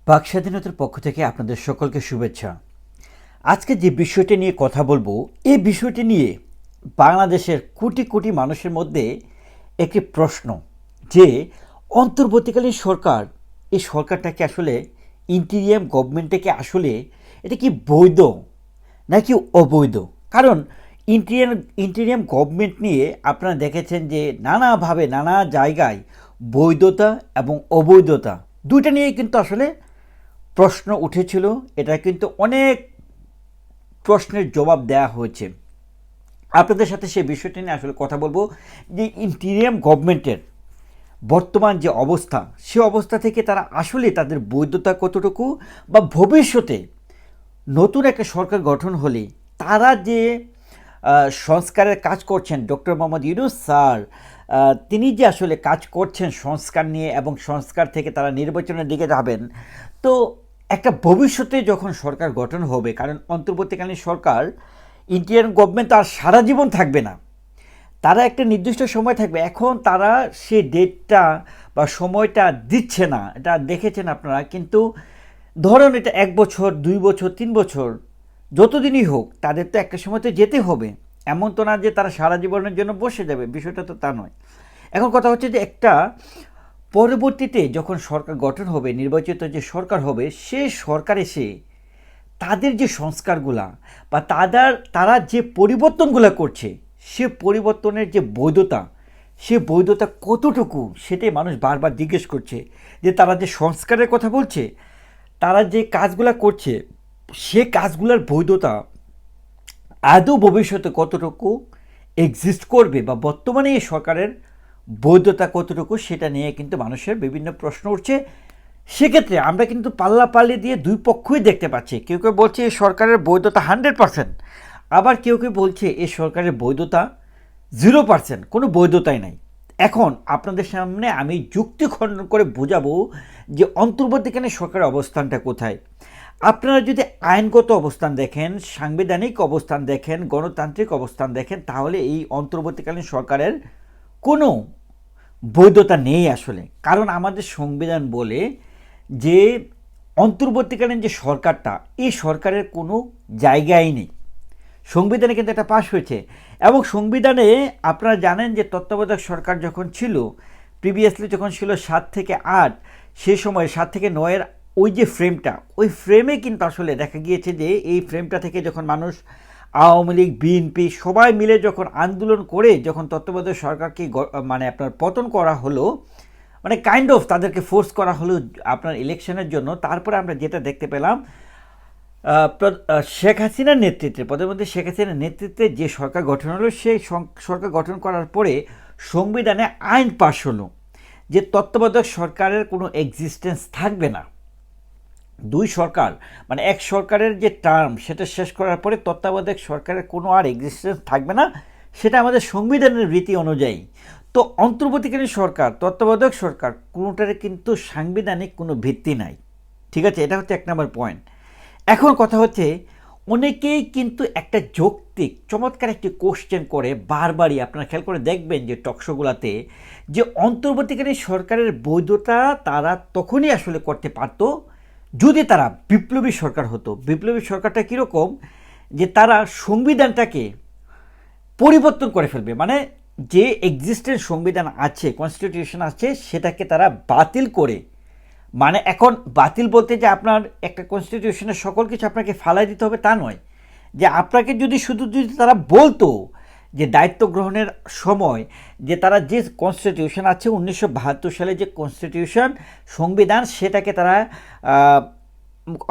বাক স্বাধীনতার পক্ষ থেকে আপনাদের সকলকে শুভেচ্ছা। আজকে যে বিষয়টি নিয়ে কথা বলবো, এই বিষয়টি নিয়ে বাংলাদেশের কোটি কোটি মানুষের মধ্যে একটি প্রশ্ন যে অন্তর্বর্তীকালীন সরকার, এই সরকারটাকে আসলে ইন্টিরিয়াম গভর্নমেন্টটাকে আসলে এটা কি বৈধ নাকি অবৈধ? কারণ ইন্টিরিয়াম গভর্নমেন্ট নিয়ে আপনারা দেখেছেন যে নানাভাবে নানা জায়গায় বৈধতা এবং অবৈধতা দুইটা নিয়ে কিন্তু আসলে প্রশ্ন উঠেছিল। এটা কিন্তু অনেক প্রশ্নের জবাব দেওয়া হয়েছে। আপনাদের সাথে সেই বিষয়টি নিয়ে আসলে কথা বলবো যে ইন্টিরিয়াম গভর্নমেন্টের বর্তমান যে অবস্থা, সে অবস্থা থেকে তারা আসলে তাদের বৈধতা কতটুকু, বা ভবিষ্যতে নতুন একটা সরকার গঠন হলে তারা যে সংস্কারের কাজ করছেন, ডক্টর মোহাম্মদ ইউনূস স্যার তিনি যে আসলে কাজ করছেন সংস্কার নিয়ে, এবং সংস্কার থেকে তারা নির্বাচনের দিকে যাবেন। তো একটা ভবিষ্যতে যখন সরকার গঠন হবে, কারণ অন্তর্বর্তীকালীন সরকার ইন্ডিয়ান গভর্নমেন্ট আর সারা জীবন থাকবে না, তারা একটা নির্দিষ্ট সময় থাকবে। এখন তারা সে ডেটটা বা সময়টা দিচ্ছে না, এটা দেখেছেন আপনারা। কিন্তু ধরুন এটা 1 বছর, 2 বছর, 3 বছর, যতদিনই হোক তাদের তো একটা সময় তো যেতে হবে। এমন তো না যে তারা সারা জীবনের জন্য বসে যাবে, বিষয়টা তো তা নয়। এখন কথা হচ্ছে যে একটা পরবর্তীতে যখন সরকার গঠন হবে, নির্বাচিত যে সরকার হবে, সে সরকার এসে তাদের যে সংস্কারগুলা বা তারা যে পরিবর্তনগুলো করছে, সে পরিবর্তনের যে বৈধতা, সে বৈধতা কতটুকু, সেটাই মানুষ বারবার জিজ্ঞেস করছে। যে তারা যে সংস্কারের কথা বলছে, তারা যে কাজগুলো করছে, সে কাজগুলোর বৈধতা আদৌ ভবিষ্যতে কতটুকু এক্সিস্ট করবে, বা বর্তমানে এই সরকারের বৈধতা কতটুকু, সেটা নিয়ে কিন্তু মানুষের বিভিন্ন প্রশ্ন উঠছে। সেক্ষেত্রে আমরা কিন্তু পাল্লাপাল্লি দিয়ে দুই পক্ষই দেখতে পাচ্ছি। কেউ কেউ বলছে এই সরকারের বৈধতা 100%, আবার কেউ কেউ বলছে এই সরকারের বৈধতা 0%, কোনো বৈধতাই নাই। এখন আপনাদের সামনে আমি যুক্তি খণ্ডন করে বোঝাবো যে অন্তর্বর্তীকালীন সরকারের অবস্থানটা কোথায়। আপনারা যদি আইনগত অবস্থান দেখেন, সাংবিধানিক অবস্থান দেখেন, গণতান্ত্রিক অবস্থান দেখেন, তাহলে এই অন্তর্বর্তীকালীন সরকারের কোনো বৈধতা নেই আসলে। কারণ আমাদের সংবিধান বলে যে অন্তর্বর্তীকালীন যে সরকারটা, এই সরকারের কোনো জায়গাই নেই। সংবিধানে কিন্তু এটা পাশ হয়েছে, এবং সংবিধানে আপনারা জানেন যে তত্ত্বাবধায়ক সরকার যখন ছিল, প্রিভিয়াসলি যখন ছিল 7 থেকে 8, সে সময় 7 থেকে 9-এর ওই যে ফ্রেমটা, ওই ফ্রেমে কিন্তু আসলে দেখা গিয়েছে যে এই ফ্রেমটা থেকে যখন মানুষ, আওয়ামী লীগ, বিএনপি সবাই মিলে যখন আন্দোলন করে যখন তত্ত্বাবধায়ক সরকারকে মানে আপনার পতন করা হলো, মানে কাইন্ড অফ তাদেরকে ফোর্স করা হলো আপনার ইলেকশনের জন্য। তারপরে আমরা যেটা দেখতে পেলাম, শেখ হাসিনার নেতৃত্বে, প্রধানমন্ত্রী শেখ হাসিনার নেতৃত্বে যে সরকার গঠন হলো, সেই সরকার গঠন করার পরে সংবিধানে আইন পাশ হলো যে তত্ত্বাবধায়ক সরকারের কোনো এক্সিস্টেন্স থাকবে না। দুই সরকার, মানে এক সরকারের যে টার্ম, সেটা শেষ করার পরে তত্ত্বাবধায়ক সরকারের কোনো আর এক্সিস্টেন্স থাকবে না, সেটা আমাদের সংবিধানের রীতি অনুযায়ী। তো অন্তর্বর্তীকালীন সরকার, তত্ত্বাবধায়ক সরকার, কোনোটার কিন্তু সাংবিধানিক কোনো ভিত্তি নাই। ঠিক আছে, এটা হচ্ছে 1 নম্বর পয়েন্ট। এখন কথা হচ্ছে, অনেকেই কিন্তু একটা যৌক্তিক চমৎকার একটি কোশ্চেন করে বারবারই, আপনারা খেয়াল করে দেখবেন যে টকশোগুলোতে, যে অন্তর্বর্তীকালীন সরকারের বৈধতা তারা তখনই আসলে করতে পারত যদি তারা বিপ্লবী সরকার হতো। বিপ্লবী সরকারটা কীরকম, যে তারা সংবিধানটাকে পরিবর্তন করে ফেলবে, মানে যে এক্সিস্টেন্ট সংবিধান আছে, কনস্টিটিউশন আছে, সেটাকে তারা বাতিল করে, মানে এখন বাতিল বলতে যে আপনার একটা কনস্টিটিউশনের সকল কিছু আপনাকে ফালাই দিতে হবে তা নয়, যে আপনাকে যদি তারা বলতো যে দায়িত্ব গ্রহণের সময়, যে তারা যে কনস্টিটিউশন আছে 1972 সালে যে কনস্টিটিউশন সংবিধান, সেটাকে তারা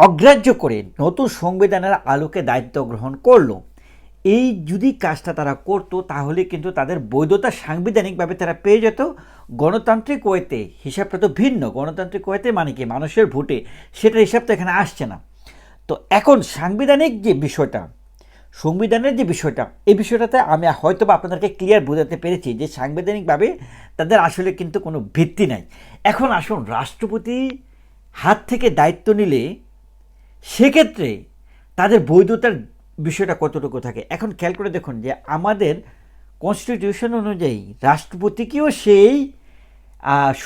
অগ্রাহ্য করে নতুন সংবিধানের আলোকে দায়িত্ব গ্রহণ করলো। এই যদি কাজটা তারা করতো, তাহলে কিন্তু তাদের বৈধতা সাংবিধানিকভাবে তারা পেয়ে যেত। গণতান্ত্রিক ওয়েতে হিসাবটা তো ভিন্ন। গণতান্ত্রিক ওয়েতে মানে কি, মানুষের ভোটে, সেটার হিসাব তো এখানে আসছে না। তো এখন সাংবিধানিক যে বিষয়টা, সংবিধানের যে বিষয়টা, এই বিষয়টাতে আমি হয়তো বা আপনাদেরকে ক্লিয়ার বোঝাতে পেরেছি যে সাংবিধানিকভাবে তাদের আসলে কিন্তু কোনো ভিত্তি নাই। এখন আসুন, রাষ্ট্রপতি হাত থেকে দায়িত্ব নিলে সেক্ষেত্রে তাদের বৈধতার বিষয়টা কতটুকু থাকে। এখন খেয়াল করে দেখুন যে আমাদের কনস্টিটিউশন অনুযায়ী রাষ্ট্রপতিকেও সেই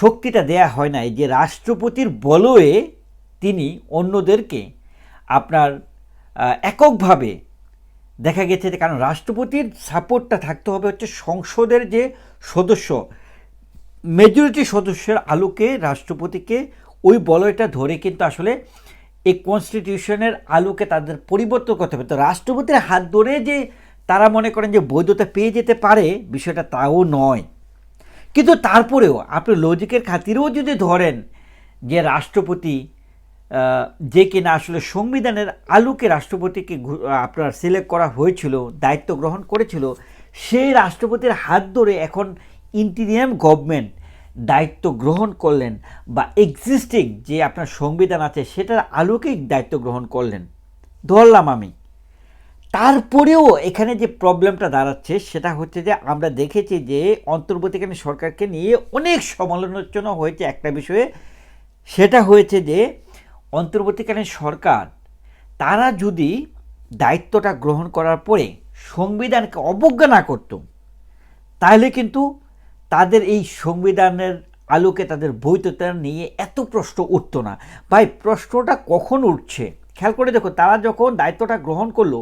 শক্তিটা দেয়া হয় নাই যে রাষ্ট্রপতির বলয়ে তিনি অন্যদেরকে আপনার এককভাবে দেখা গেছে যে, কারণ রাষ্ট্রপতির সাপোর্টটা থাকতে হবে হচ্ছে সংসদের যে সদস্য, মেজরিটি সদস্যের আলোকে রাষ্ট্রপতিকে ওই বলয়টা ধরে কিন্তু আসলে এই কনস্টিটিউশনের আলোকে তাদের পরিবর্তন করতে হবে। তো রাষ্ট্রপতির হাত ধরে যে তারা মনে করেন যে বৈধতা পেয়ে যেতে পারে, বিষয়টা তাও নয়। কিন্তু তারপরেও আপনি লজিকের খাতিরেও যদি ধরেন যে রাষ্ট্রপতি যে কিনা আসলে সংবিধানের আলোকে রাষ্ট্রপতিকে আপনার সিলেক্ট করা হয়েছিল, দায়িত্ব গ্রহণ করেছিল, সেই রাষ্ট্রপতির হাত ধরে এখন ইন্টিরিয়াম গভর্নমেন্ট দায়িত্ব গ্রহণ করলেন, বা এক্সিস্টিং যে আপনার সংবিধান আছে সেটার আলোকেই দায়িত্ব গ্রহণ করলেন, ধরলাম আমি। তারপরেও এখানে যে প্রবলেমটা দাঁড়াচ্ছে সেটা হচ্ছে যে, আমরা দেখেছি যে অন্তর্বর্তীকালীন সরকারকে নিয়ে অনেক সমালোচনা হয়েছে একটা বিষয়ে। সেটা হয়েছে যে অন্তর্বর্তীকালীন সরকার তারা যদি দায়িত্বটা গ্রহণ করার পরে সংবিধানকে অবজ্ঞা না করত, তাহলে কিন্তু তাদের এই সংবিধানের আলোকে তাদের বৈধতা নিয়ে এত প্রশ্ন উঠত না। ভাই, প্রশ্নটা কখন উঠছে খেয়াল করে দেখো, তারা যখন দায়িত্বটা গ্রহণ করলো,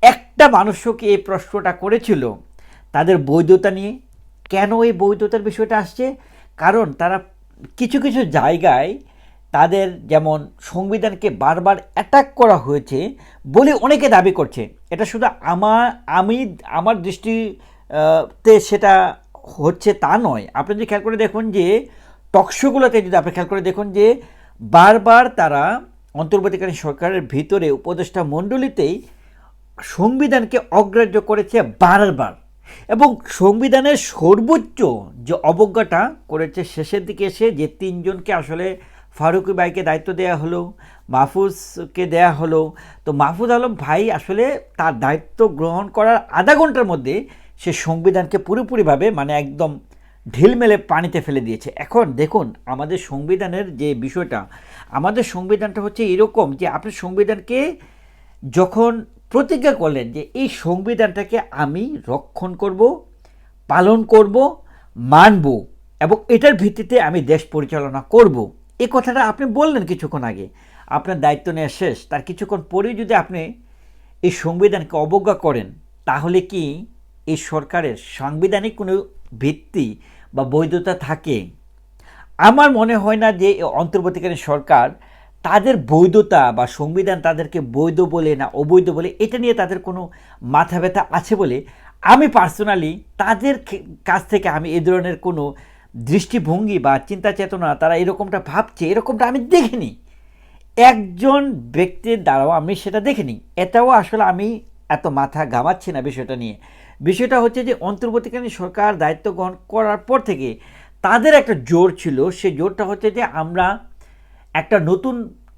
একটা মানুষকে এই প্রশ্নটা করেছিল তাদের বৈধতা নিয়ে। কেন এই বৈধতার বিষয়টা আসছে? কারণ তারা কিছু কিছু জায়গায় তাদের, যেমন সংবিধানকে বারবার অ্যাটাক করা হয়েছে বলে অনেকে দাবি করছে। এটা শুধু আমার দৃষ্টিতে সেটা হচ্ছে তা নয়। আপনি যদি খেয়াল করে দেখুন যে টকশোগুলোতে যদি আপনি খেয়াল করে দেখুন যে বারবার তারা অন্তর্বর্তীকালীন সরকারের ভিতরে উপদেষ্টা মণ্ডলীতেই সংবিধানকে অগ্রাহ্য করেছে বারবার, এবং সংবিধানের সর্বোচ্চ যে অবজ্ঞাটা করেছে শেষের দিকে এসে, যে তিনজনকে আসলে ফারুকী ভাইকে দায়িত্ব দেওয়া হলো, মাহফুজকে দেয়া হলো। তো মাহফুজ আলম ভাই আসলে তার দায়িত্ব গ্রহণ করার আধা ঘন্টার মধ্যে সে সংবিধানকে পুরোপুরিভাবে মানে একদম ঢিল মেলে পানিতে ফেলে দিয়েছে। এখন দেখুন আমাদের সংবিধানের যে বিষয়টা, আমাদের সংবিধানটা হচ্ছে এরকম যে আপনি সংবিধানকে যখন প্রতিজ্ঞা করলেন যে এই সংবিধানটাকে আমি রক্ষণ করব, পালন করব, মানব, এবং এটার ভিত্তিতে আমি দেশ পরিচালনা করব, এই কথাটা আপনি বললেন কিছুক্ষণ আগে। আপনার দায়িত্ব নেওয়া শেষ, তার কিছুক্ষণ পরেই যদি আপনি এই সংবিধানকে অবজ্ঞা করেন, তাহলে কি এই সরকারের সাংবিধানিক কোনো ভিত্তি বা বৈধতা থাকে? আমার মনে হয় না যে অন্তর্বর্তীকালীন সরকার তাদের বৈধতা বা সংবিধান তাদেরকে বৈধ বলে না অবৈধ বলে এটা নিয়ে তাদের কোনো মাথা ব্যথা আছে বলে আমি পার্সোনালি তাদের কাছ থেকে আমি এই ধরনের কোনো দৃষ্টিভঙ্গি বা চিন্তা চেতনা তারা এরকমটা ভাবছে, এরকমটা আমি দেখিনি। একজন ব্যক্তির দ্বারাও আমি সেটা দেখিনি। এটাও আসলে আমি এত মাথা ঘামাচ্ছি না বিষয়টা নিয়ে। বিষয়টা হচ্ছে যে অন্তর্বর্তীকালীন সরকার দায়িত্ব গ্রহণ করার পর থেকে তাদের একটা জোর ছিল, সেই জোরটা হচ্ছে যে আমরা একটা নতুন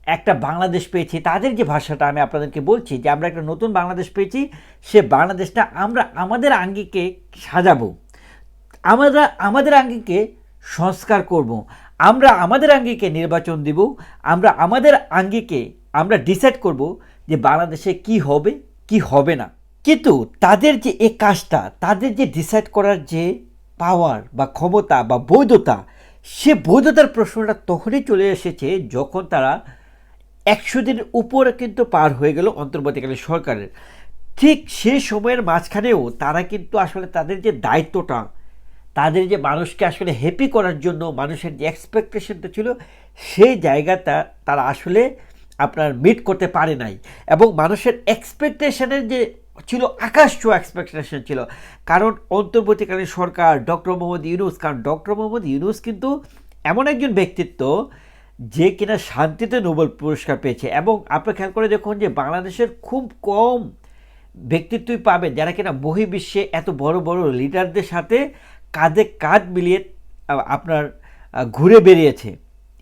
একটা বাংলাদেশ পেয়েছি। তাদের যে ভাষাটা আমি আপনাদেরকে বলছি যে আমরা একটা নতুন বাংলাদেশ পেয়েছি, সে বাংলাদেশটা আমরা আমাদের আঙ্গিকে সাজাবো, আমরা আমাদের আঙ্গিকে সংস্কার করব, আমরা আমাদের আঙ্গিকে নির্বাচন দিব, আমরা আমাদের আঙ্গিকে আমরা ডিসাইড করব যে বাংলাদেশে কি হবে কি হবে না। কিন্তু তাদের যে এই কাজটা, তাদের যে ডিসাইড করার যে পাওয়ার বা ক্ষমতা বা বৈধতা, সে বৈধতার প্রশ্নটা তখনই চলে এসেছে যখন তারা 100 দিনের উপরে কিন্তু পার হয়ে গেল অন্তর্বর্তীকালীন সরকারের। ঠিক সেই সময়ের মাঝখানেও তারা কিন্তু আসলে তাদের যে দায়িত্বটা, তাদের যে মানুষকে আসলে হ্যাপি করার জন্য মানুষের যে এক্সপেকটেশনটা ছিল, সেই জায়গাটা তারা আসলে আপনার মিট করতে পারে নাই। এবং মানুষের এক্সপেকটেশনের যে ছিল, আকাশ ছোঁয়া এক্সপেকটেশন ছিল। কারণ অন্তর্বর্তীকালীন সরকার ডক্টর মোহাম্মদ ইউনূস, কারণ ডক্টর মোহাম্মদ ইউনূস কিন্তু এমন একজন ব্যক্তিত্ব যে কিনা শান্তিতে নোবেল পুরস্কার পেয়েছে। এবং আপনি খেয়াল করে দেখুন যে বাংলাদেশের খুব কম ব্যক্তিত্বই পাবেন যারা কিনা বহির্বিশ্বে এত বড় বড় লিডারদের সাথে কাঁধে কাঁধ মিলিয়ে আপনার ঘুরে বেরিয়েছে।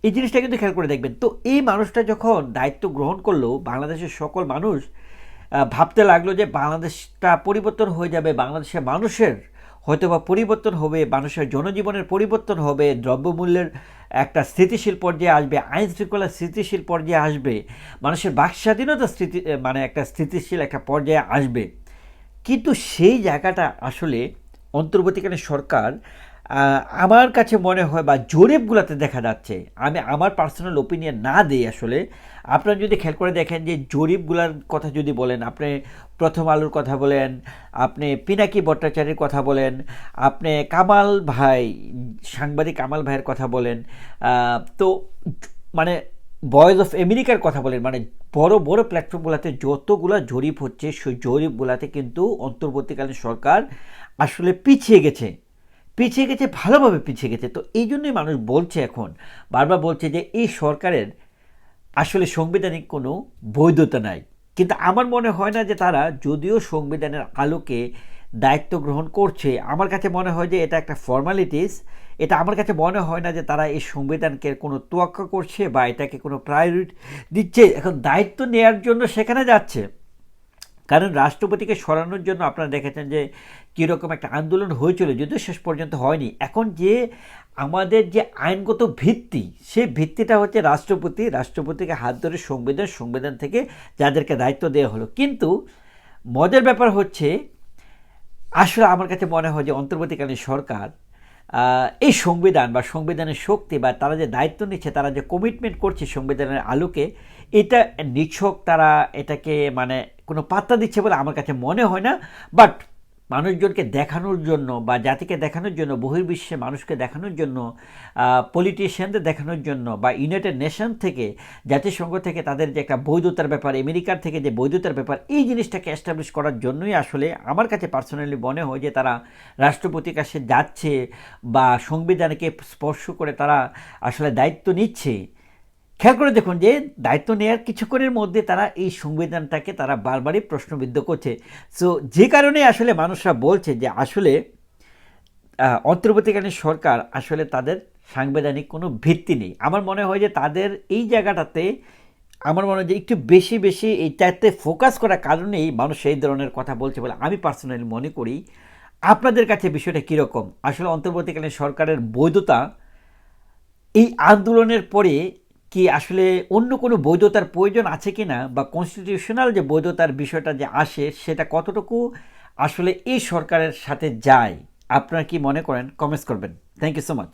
এই জিনিসটা কিন্তু খেয়াল করে দেখবেন। তো এই মানুষটা যখন দায়িত্ব গ্রহণ করলো, বাংলাদেশের সকল মানুষ ভাবতে লাগলো যে বাংলাদেশটা পরিবর্তন হয়ে যাবে, বাংলাদেশের মানুষের হয়তোবা পরিবর্তন হবে, মানুষের জনজীবনের পরিবর্তন হবে, দ্রব্যমূল্যের একটা স্থিতিশীল পর্যায়ে আসবে, আইন শৃঙ্খলা স্থিতিশীল পর্যায়ে আসবে, মানুষের বাক স্বাধীনতা মানে একটা স্থিতিশীল একটা পর্যায়ে আসবে। কিন্তু সেই জায়গাটা আসলে অন্তর্বর্তীকালীন সরকার আমার কাছে মনে হয় বা জরিপগুলোতে দেখা যাচ্ছে, আমি আমার পার্সোনাল ওপিনিয়ন না দিই আসলে, আপনারা যদি খেয়াল করে দেখেন যে জরিপগুলোর কথা যদি বলেন, আপনি প্রথম আলোর কথা বলেন, আপনি পিনাকি ভট্টাচার্যের কথা বলেন, আপনি কামাল ভাই, সাংবাদিক কামাল ভাইয়ের কথা বলেন, তো মানে ভয়েস অফ আমেরিকার কথা বলেন, মানে বড় বড় প্ল্যাটফর্মগুলোতে যতগুলো জরিপ হচ্ছে সেই জরিপগুলোতে কিন্তু অন্তর্বর্তীকালীন সরকার আসলে পিছিয়ে গেছে, ভালোভাবে পিছিয়ে গেছে। তো এই জন্যই মানুষ বলছে, এখন বারবার বলছে যে এই সরকারের আসলে সাংবিধানিক কোনো বৈধতা নাই। কিন্তু আমার মনে হয় না যে তারা যদিও সংবিধানের আলোকে দায়িত্ব গ্রহণ করছে, আমার কাছে মনে হয় যে এটা একটা ফর্মালিটিস। এটা আমার কাছে মনে হয় না যে তারা এই সংবিধানকে কোনো তোয়াক্কা করছে বা এটাকে কোনো প্রায়োরিটি দিচ্ছে। এখন দায়িত্ব নেওয়ার জন্য সেখানে যাচ্ছে, কারণ রাষ্ট্রপতিকে সরানোর জন্য আপনারা দেখেছেন যে কীরকম একটা আন্দোলন হয়েছিল, যদিও শেষ পর্যন্ত হয়নি। এখন যে আমাদের যে আইনগত ভিত্তি, সেই ভিত্তিটা হচ্ছে রাষ্ট্রপতিকে হাত ধরে সংবিধান থেকে যাদেরকে দায়িত্ব দেওয়া হলো। কিন্তু মজার ব্যাপার হচ্ছে, আসলে আমার কাছে মনে হয় যে অন্তর্বর্তীকালীন সরকার এই সংবিধান বা সংবিধানের শক্তি বা তারা যে দায়িত্ব নিচ্ছে, তারা যে কমিটমেন্ট করছে সংবিধানের আলোকে, এটা নিছক তারা এটাকে মানে কোনো পাত্তা দিচ্ছে বলে আমার কাছে মনে হয় না। বাট মানুষজনকে দেখানোর জন্য বা জাতিকে দেখানোর জন্য, বহির্বিশ্বে মানুষকে দেখানোর জন্য, পলিটিশিয়ানদের দেখানোর জন্য বা ইউনাইটেড নেশন থেকে, জাতিসংঘ থেকে তাদের যে একটা বৈধতার ব্যাপার, আমেরিকার থেকে যে বৈধতার ব্যাপার, এই জিনিসটাকে এস্টাবলিশ করার জন্যই আসলে আমার কাছে পার্সোনালি মনে হয় যে তারা রাষ্ট্রপতির কাছে যাচ্ছে বা সংবিধানকে স্পর্শ করে তারা আসলে দায়িত্ব নিচ্ছে। খেয়াল করে দেখুন যে দায়িত্ব নেওয়ার কিছুক্ষণের মধ্যে তারা এই সংবিধানটাকে তারা বারবারই প্রশ্নবিদ্ধ করছে। সো যে কারণে আসলে মানুষরা বলছে যে আসলে অন্তর্বর্তীকালীন সরকার আসলে তাদের সাংবিধানিক কোনো ভিত্তি নেই। আমার মনে হয় যে তাদের এই জায়গাটাতে, আমার মনে হয় যে একটু বেশি বেশি এইটাতে ফোকাস করার কারণেই মানুষ এই ধরনের কথা বলছে বলে আমি পার্সোনালি মনে করি। আপনাদের কাছে বিষয়টা কীরকম? আসলে অন্তর্বর্তীকালীন সরকারের বৈধতা এই আন্দোলনের পরে কি আসলে অন্য কোনো বৈধতার প্রয়োজন আছে কি না, বা কনস্টিটিউশনাল যে বৈধতার বিষয়টা যে আসে সেটা কতটুকু আসলে এই সরকারের সাথে যায়, আপনারা কি মনে করেন? কমেন্টস করবেন। Thank you so much.